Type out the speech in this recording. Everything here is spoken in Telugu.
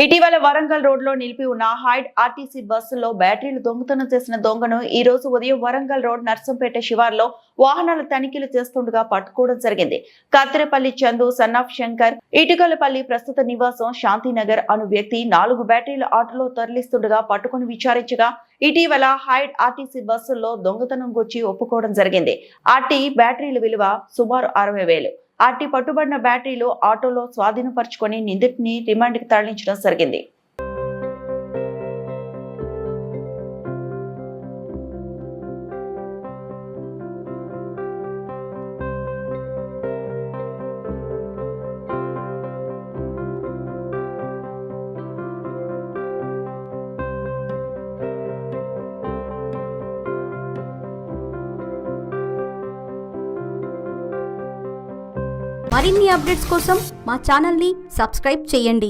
ఇటీవల వరంగల్ రోడ్ లో నిలిపి ఉన్న హైడ్ ఆర్టీసీ బస్సులో బ్యాటరీలు దొంగతనం చేసిన దొంగను ఈ రోజు ఉదయం వరంగల్ రోడ్ నర్సంపేట శివార్లో వాహనాల తనిఖీలు చేస్తుండగా పట్టుకోవడం జరిగింది. కత్తెరపల్లి చందు సన్నాఫ్ శంకర్ ఇటుకలపల్లి ప్రస్తుత నివాసం శాంతినగర్ అను వ్యక్తి 4 బ్యాటరీల ఆటోలో తరలిస్తుండగా పట్టుకుని విచారించగా ఇటీవల హైడ్ ఆర్టీసీ బస్సుల్లో దొంగతనం గురించి ఒప్పుకోవడం జరిగింది. ఆర్టీ బ్యాటరీల విలువ సుమారు 60,000. ఆర్టీ పట్టుబడిన బ్యాటరీలు ఆటోలో స్వాధీనపరుచుకొని నిందితుడిని రిమాండ్కి తరలించడం జరిగింది. మరిన్ని అప్డేట్స్ కోసం మా ఛానల్ని సబ్స్క్రైబ్ చేయండి.